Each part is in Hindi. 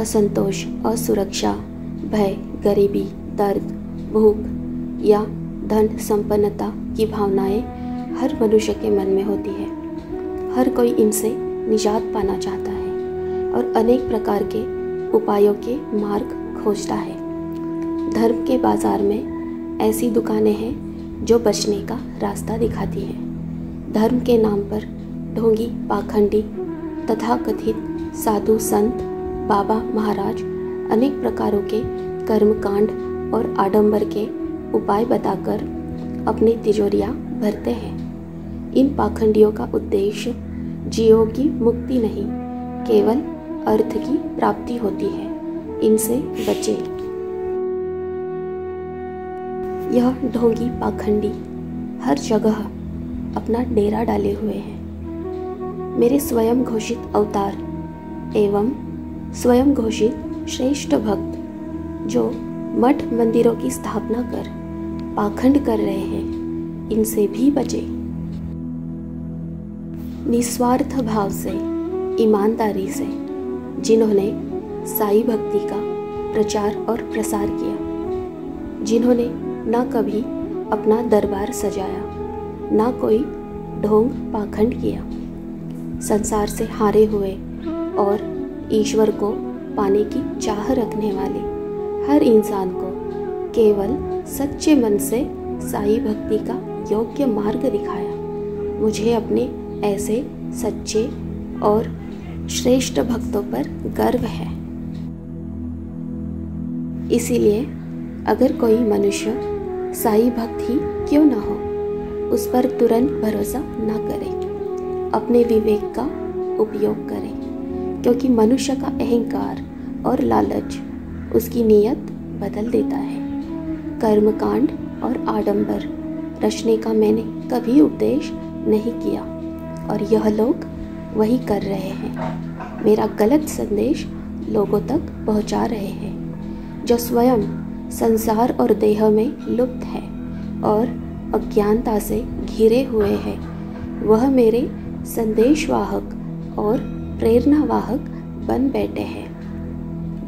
असंतोष, असुरक्षा, भय, गरीबी, दर्द, भूख या धन संपन्नता की भावनाएं हर मनुष्य के मन में होती है। हर कोई इनसे निजात पाना चाहता है और अनेक प्रकार के उपायों के मार्ग खोजता है। धर्म के बाजार में ऐसी दुकानें हैं जो बचने का रास्ता दिखाती हैं। धर्म के नाम पर ढोंगी, पाखंडी, तथाकथित साधु संत, बाबा महाराज अनेक प्रकारों के कर्मकांड और आडंबर के उपाय बताकर अपनी तिजोरियां भरते हैं। इन पाखंडियों का उद्देश्य जीवों की मुक्ति नहीं, केवल अर्थ की प्राप्ति होती है। इनसे बचें। यह ढोंगी पाखंडी हर जगह अपना डेरा डाले हुए हैं। मेरे स्वयं घोषित अवतार एवं स्वयं घोषित श्रेष्ठ भक्त जो मठ मंदिरों की स्थापना कर पाखंड कर रहे हैं, इनसे भी बचें। निस्वार्थ भाव से, ईमानदारी से जिन्होंने साई भक्ति का प्रचार और प्रसार किया, जिन्होंने ना कभी अपना दरबार सजाया, ना कोई ढोंग पाखंड किया, संसार से हारे हुए और ईश्वर को पाने की चाह रखने वाले हर इंसान को केवल सच्चे मन से साई भक्ति का योग्य मार्ग दिखाया। मुझे अपने ऐसे सच्चे और श्रेष्ठ भक्तों पर गर्व है। इसीलिए अगर कोई मनुष्य साई भक्त ही क्यों न हो, उस पर तुरंत भरोसा न करे, अपने विवेक का उपयोग करे, क्योंकि मनुष्य का अहंकार और लालच उसकी नियत बदल देता है। कर्मकांड और आडंबर रचने का मैंने कभी उपदेश नहीं किया और यह लोग वही कर रहे हैं। मेरा गलत संदेश लोगों तक पहुंचा रहे हैं। जो स्वयं संसार और देह में लुप्त है और अज्ञानता से घिरे हुए हैं, वह मेरे संदेशवाहक और प्रेरणावाहक बन बैठे हैं।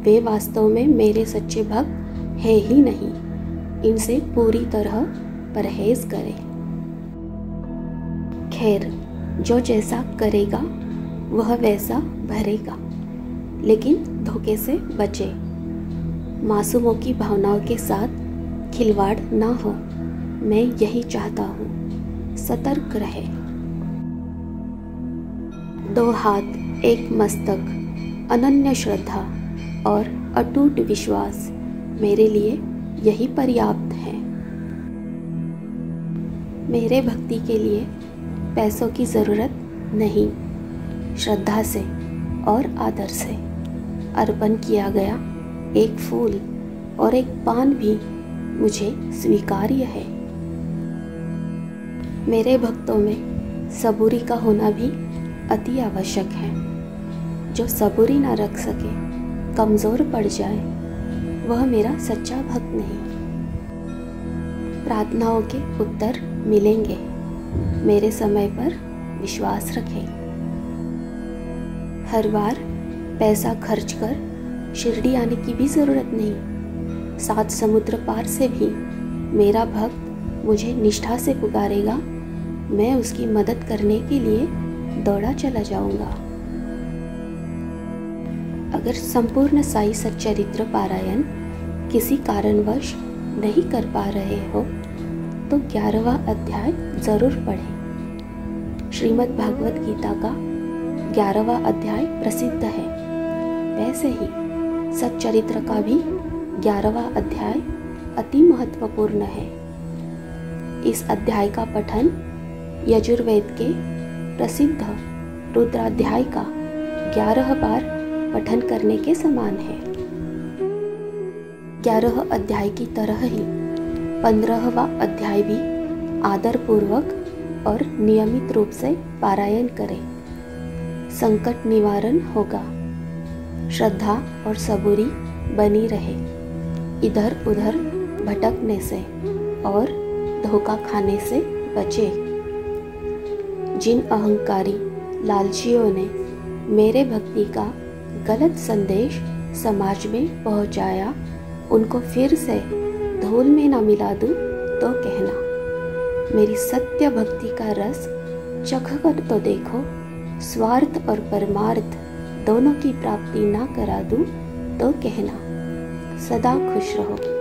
वे वास्तव में मेरे सच्चे भक्त है ही नहीं। इनसे पूरी तरह परहेज करें। खैर, जो जैसा करेगा वह वैसा भरेगा, लेकिन धोखे से बचे। मासूमों की भावनाओं के साथ खिलवाड़ ना हो, मैं यही चाहता हूँ। सतर्क रहे। दो हाथ, एक मस्तक, अनन्य श्रद्धा और अटूट विश्वास मेरे लिए यही पर्याप्त है। मेरे भक्ति के लिए पैसों की ज़रूरत नहीं। श्रद्धा से और आदर से अर्पण किया गया एक फूल और एक पान भी मुझे स्वीकार्य है। मेरे भक्तों में सबूरी का होना भी अति आवश्यक है। जो सबूरी ना रख सके, कमज़ोर पड़ जाए, वह मेरा सच्चा भक्त नहीं। प्रार्थनाओं के उत्तर मिलेंगे। मेरे समय पर विश्वास रखें। हर बार पैसा खर्च कर शिरडी आने की भी ज़रूरत नहीं। 7 समुद्र पार से भी मेरा भक्त मुझे निष्ठा से पुकारेगा, मैं उसकी मदद करने के लिए दौड़ा चला जाऊंगा। अगर संपूर्ण साई सच्चरित्र पारायण किसी कारणवश नहीं कर पा रहे हो, तो 11वां अध्याय ज़रूर पढ़ें। श्रीमद् भागवत गीता का 11वां अध्याय प्रसिद्ध है। वैसे ही सच्चरित्र का भी 11वां अध्याय अति महत्वपूर्ण है। इस अध्याय का पठन यजुर्वेद के प्रसिद्ध रुद्राध्याय का 11 बार पठन करने के समान है। 11 अध्याय की तरह ही 15वां अध्याय भी आदरपूर्वक और नियमित रूप से पारायण करें। संकट निवारण होगा। श्रद्धा और सबूरी बनी रहे। इधर उधर भटकने से और धोखा खाने से बचे। जिन अहंकारी लालचियों ने मेरे भक्ति का गलत संदेश समाज में पहुंचाया, उनको फिर से धूल में ना मिला दूं तो कहना। मेरी सत्य भक्ति का रस चख कर तो देखो, स्वार्थ और परमार्थ दोनों की प्राप्ति ना करा दूं तो कहना। सदा खुश रहो।